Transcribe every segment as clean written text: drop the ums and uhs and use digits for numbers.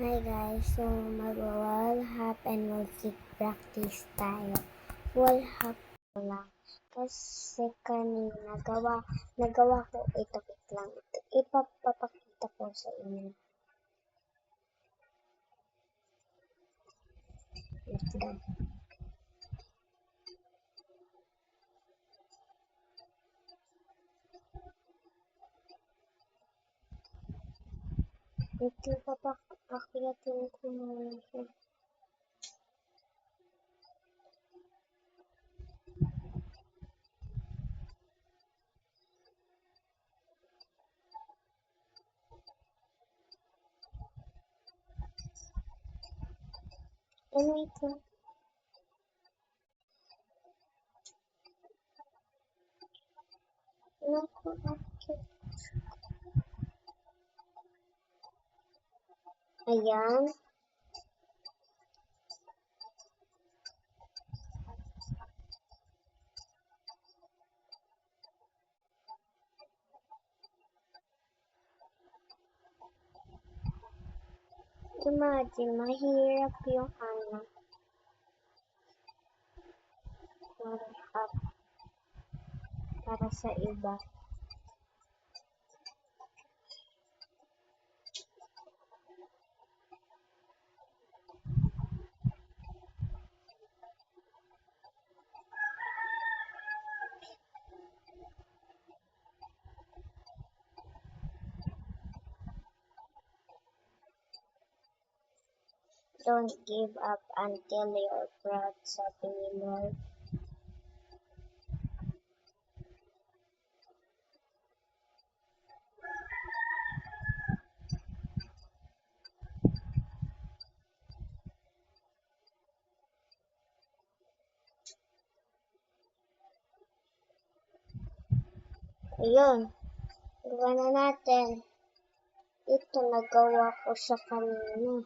Hi guys, so mag-wall hop and music practice tayo. Wall hop ko lang. Kasi kanina nagawa ko ito lang. Ipapakita ko sa inyo. Let's go. Ito papakyatin ko muna siya. And wait lang. Naku, akit. Ayan. Imagine, mahirap yung wall hop para sa iba. Don't give up until you're proud, sabi ni Lord. Ayun, gawa na natin. Ito, nagawa ko siya kanina.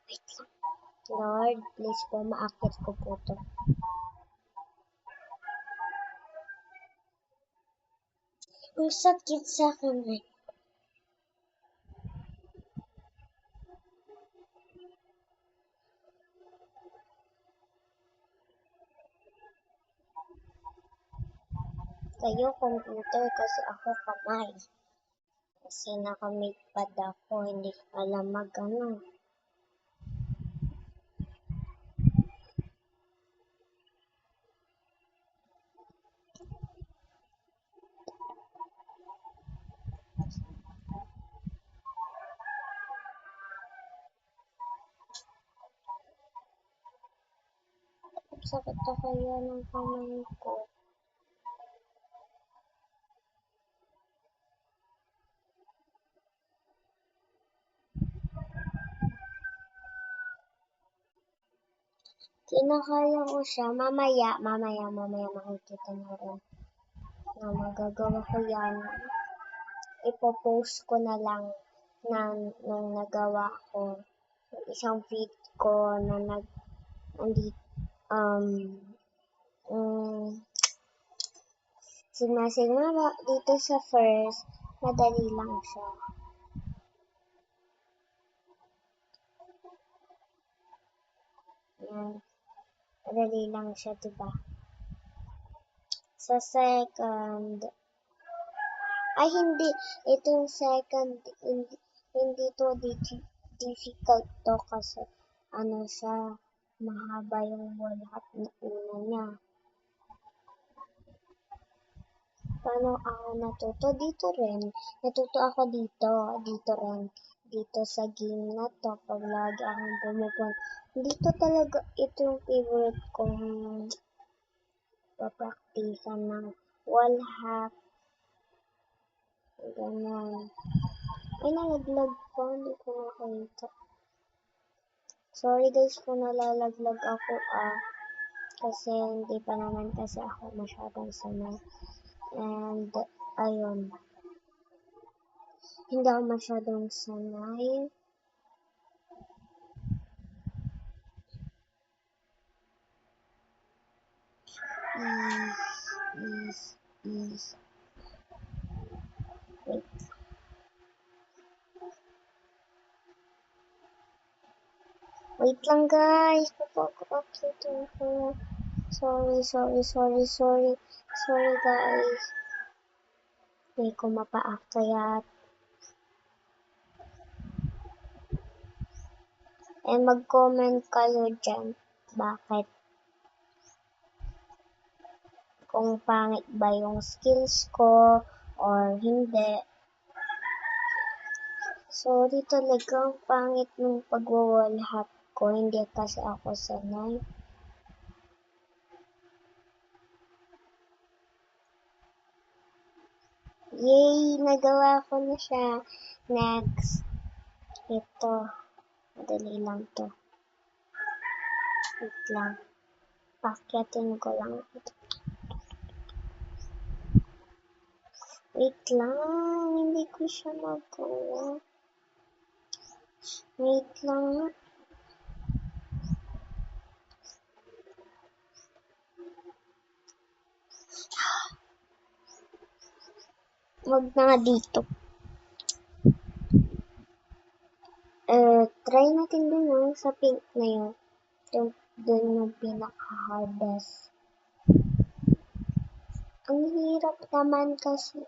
Wait lang. Lord, please po, maakit ko po to. Ang sakit sa akin eh. Kayo computer kasi ako kamay. Kasi nakamate-pad ako, hindi ko alam mag-ano. Sakit na kaya ng kamay ko. Kinakaya ko siya. Mamaya makikita na rin na magagawa ko yan. Ipopost ko na lang na nung nagawa ko. Isang feed ko na sigma dito sa first, madali lang siya. Yan. Madali lang siya, diba? Sa second, ay hindi, itong second, hindi to difficult to kasi ano siya, mahaba yung wall hop na una niya. Paano ako natuto? Dito rin. Natuto ako dito rin. Dito sa game na to, pag lagi akong pumupunta. Dito talaga, ito yung favorite kong papraktisan ng wall hop. Ganyan. Ay, nalaglag pa. Hindi ko nakita. Sorry guys kung nalalaglag ako kasi hindi pa naman kasi ako masyadong sanay. And, ayun. Hindi ako masyadong sanay. Wait. Wait lang guys. Papakita ko. Sorry guys. Hindi ko mapaakyat. Mag-comment kayo dyan. Bakit? Kung pangit ba yung skills ko or hindi. Sorry talaga, ang pangit ng pag-wall hop ko. Hindi kasi ako sanay. Yay! Nagawa ko na siya. Next. Ito. Madali lang to. Wait lang. Pakyatin ko lang. Wait lang. Hindi ko siya magawa. Wait lang. Wag na nga dito. Try natin dun yung sa pink na yun. Dun yung pinaka-hardest. Ang hirap naman kasi.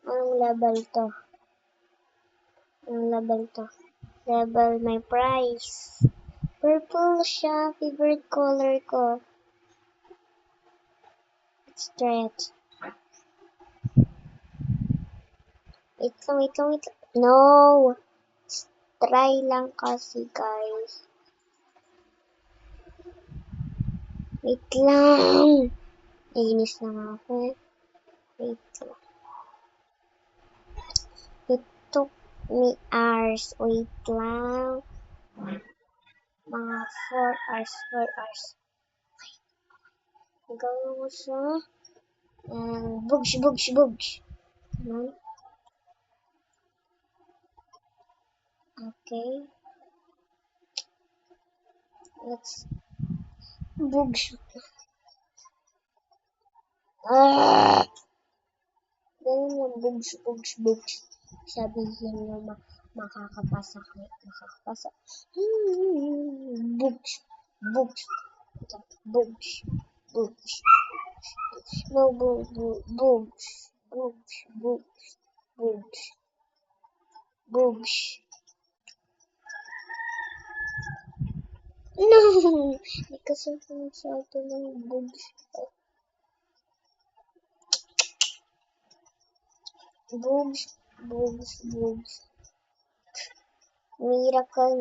Anong level to? Anong level to? Level may price. Purple siya. Favorite color ko. Let's try it. Wait lang. No! Try lang kasi guys. Wait lang! Nainis na nga ako eh. Wait lang. It took me hours. Wait lang. Mga 4 hours. Gawin mo siya. And bugs. Ganun. Okay. Let's bugs. Ganun yung bugs. Sabihin nyo makakapasa kayo. Makakapasa. Bugs. No, bugs. No! Hindi kasi masyado ng bugs. Bugs. Miracle.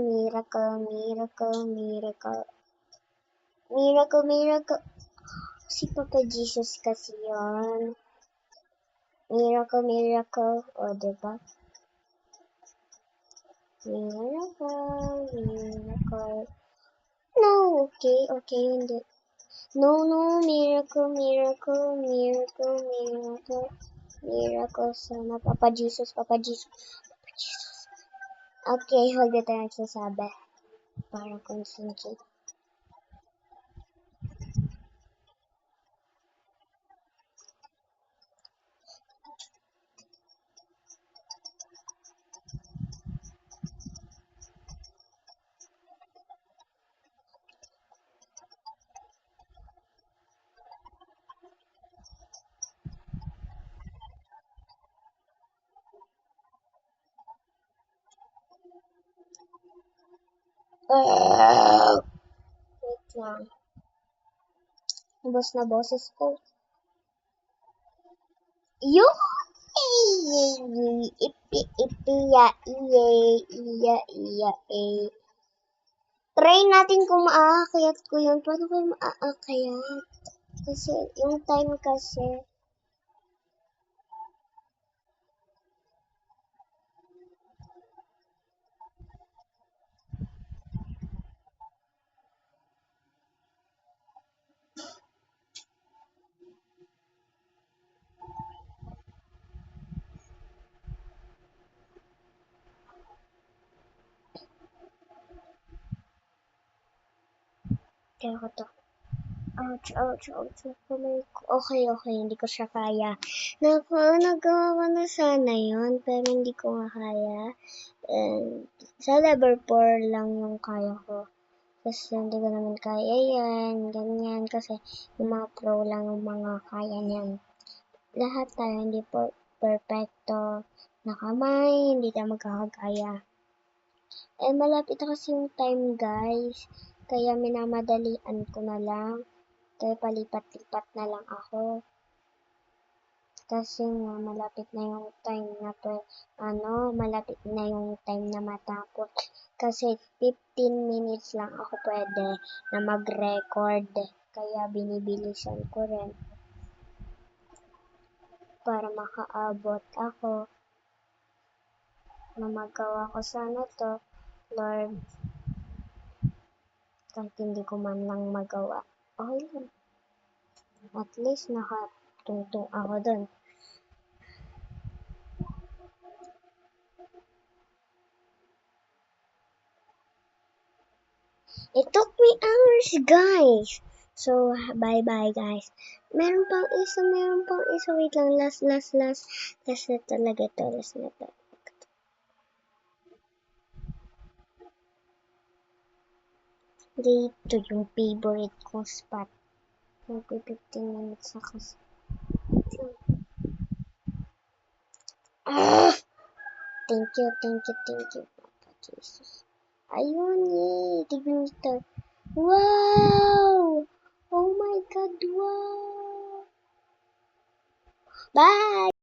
Si Papa Jesus kasi yun. Miracle. O, diba? Miracle. No, okay, hindi. No, miracle sana. Papa Jesus. Okay, huwag na tayo nagsasabi. Para concentrate. Wait lang. Ubos na boses ko. Yay! Iya. Try natin kung maaakyat ko yun. Paano ko maaakyat? Kasi, yung time kasi. Kaya ko to. Ouch, ouch, ouch. Okay, hindi ko siya kaya. Naku, nagawa ko na sana yun, pero hindi ko nga kaya. And sa level 4 lang yung kaya ko. Kasi hindi ko naman kaya yan, ganyan. Kasi yung mga pro lang yung mga kaya niyan. Lahat tayo hindi perfecto na kamay, hindi tayo magkakagaya. Eh, malapit na kasi yung time, guys. Kaya minamadalian ko na lang. Kaya palipat-lipat na lang ako. Kasi nga, malapit na yung time na malapit na yung time na matapos. Kasi 15 minutes lang ako pwede na mag-record. Kaya binibilisan ko rin. Para makaabot ako na magawa ko sana to, Lord. Kahit hindi ko man lang magawa. Okay lang. At least nakatungtong ako dun. It took me hours, guys. So, bye-bye, guys. Meron pang isa. Wait lang, last. Last na talaga to, last na to. Dito yung favorite kong spot. Mag-15 minutes na kasi. Ah! Thank you, Papa Jesus. Ayun, yay! Tignan nito. Wow! Oh my God, wow! Bye!